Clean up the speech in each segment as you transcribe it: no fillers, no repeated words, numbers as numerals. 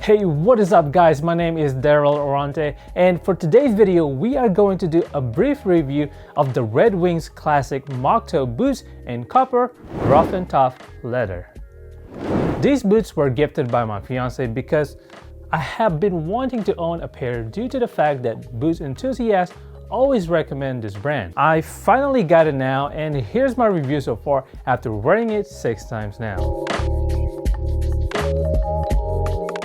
Hey, what is up guys? My name is Daryl Orante, and for today's video we are going to do a brief review of the Red Wings Classic Mock Toe boots in copper rough and tough leather. These boots were gifted by my fiance because I have been wanting to own a pair due to the fact that boots enthusiasts always recommend this brand. I finally got it now, and here's my review so far after wearing it 6 times now.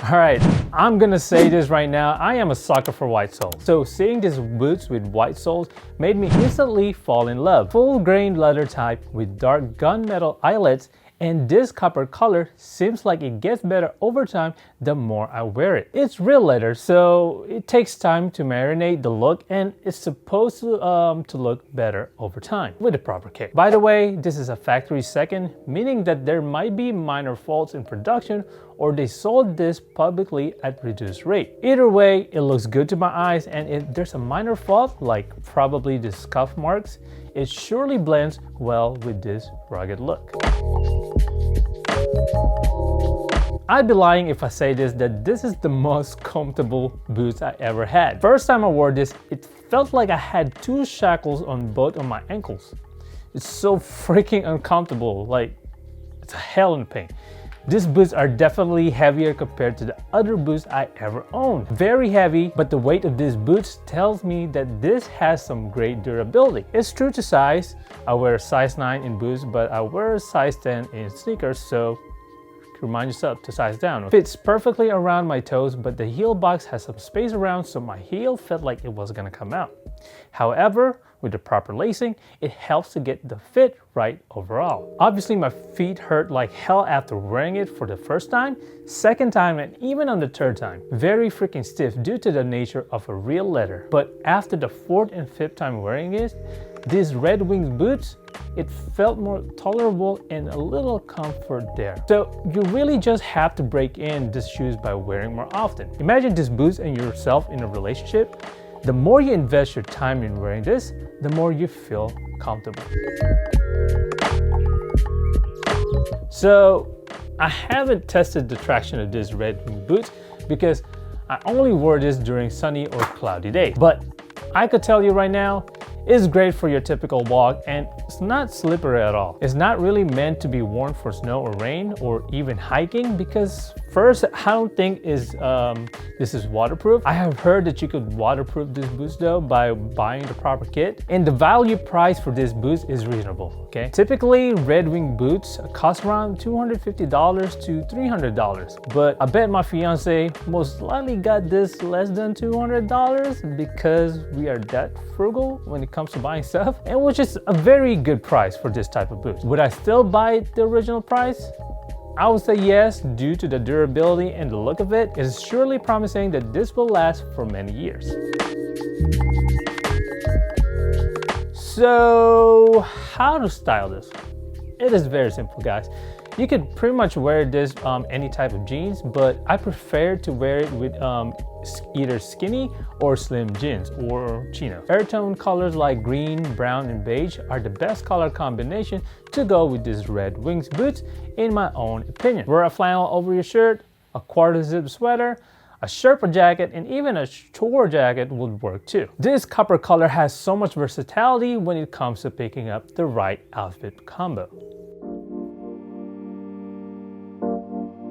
Alright, I'm gonna say this right now, I am a sucker for white soles. So seeing these boots with white soles made me instantly fall in love. Full grain leather type with dark gunmetal eyelets, and this copper color seems like it gets better over time the more I wear it. It's real leather, so it takes time to marinate the look, and it's supposed to look better over time with the proper care. By the way, this is a factory second, meaning that there might be minor faults in production or they sold this publicly at reduced rate. Either way, it looks good to my eyes, and if there's a minor fault, like probably the scuff marks, it surely blends well with this rugged look. I'd be lying if I say that this is the most comfortable boots I ever had. First time I wore this, it felt like I had 2 shackles on both of my ankles. It's so freaking uncomfortable, like it's a hell in pain. These boots are definitely heavier compared to the other boots I ever owned. Very heavy, but the weight of these boots tells me that this has some great durability. It's true to size. I wear a size 9 in boots, but I wear a size 10 in sneakers, so remind yourself to size down. It fits perfectly around my toes, but the heel box has some space around, so my heel felt like it was gonna come out. However, with the proper lacing, it helps to get the fit right overall. Obviously, my feet hurt like hell after wearing it for the first time, second time, and even on the third time. Very freaking stiff due to the nature of a real leather. But after the 4th and 5th time wearing it, these Red Wings boots, it felt more tolerable and a little comfort there. So you really just have to break in these shoes by wearing more often. Imagine these boots and yourself in a relationship. The more you invest your time in wearing this, the more you feel comfortable. So I haven't tested the traction of these Red Wing boots because I only wore this during sunny or cloudy days. But I could tell you right now, it's great for your typical walk, and it's not slippery at all. It's not really meant to be worn for snow or rain or even hiking because first, I don't think this is waterproof. I have heard that you could waterproof these boots though by buying the proper kit, and the value price for these boots is reasonable, okay? Typically, Red Wing boots cost around $250 to $300, but I bet my fiance most likely got this less than $200 because we are that frugal when it comes to buying stuff, and which is a very good price for this type of boots. Would I still buy it the original price? I would say yes, due to the durability and the look of it. It is surely promising that this will last for many years. So, how to style this? It is very simple, guys. You could pretty much wear this any type of jeans, but I prefer to wear it with either skinny or slim jeans or chino. Air-tone colors like green, brown, and beige are the best color combination to go with these Red Wings boots, in my own opinion. Wear a flannel over your shirt, a quarter zip sweater, a Sherpa jacket, and even a tour jacket would work too. This copper color has so much versatility when it comes to picking up the right outfit combo.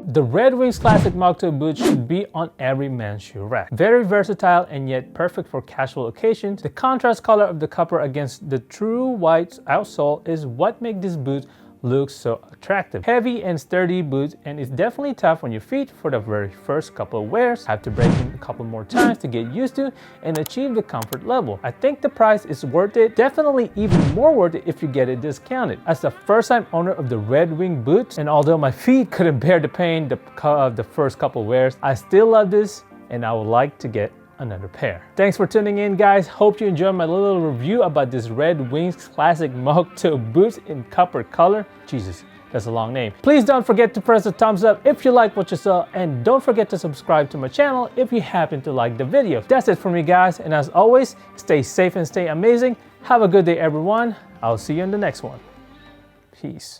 The Red Wings Classic Mock Toe boot should be on every man's shoe rack. Very versatile and yet perfect for casual occasions. The contrast color of the copper against the true white outsole is what makes this boot look so attractive. Heavy and sturdy boots, and it's definitely tough on your feet for the very first couple of wears. Have to break in a couple more times to get used to and achieve the comfort level. I think the price is worth it. Definitely even more worth it if you get it discounted. As the first time owner of the Red Wing boots, and although my feet couldn't bear the pain of the first couple of wears, I still love this and I would like to get another pair. Thanks for tuning in, guys. Hope you enjoyed my little review about this Red Wings Classic Mock Toe boots in copper color. Jesus, that's a long name. Please don't forget to press the thumbs up if you like what you saw, and don't forget to subscribe to my channel if you happen to like the video. That's it for me, guys, and as always, stay safe and stay amazing. Have a good day, everyone. I'll see you in the next one. Peace.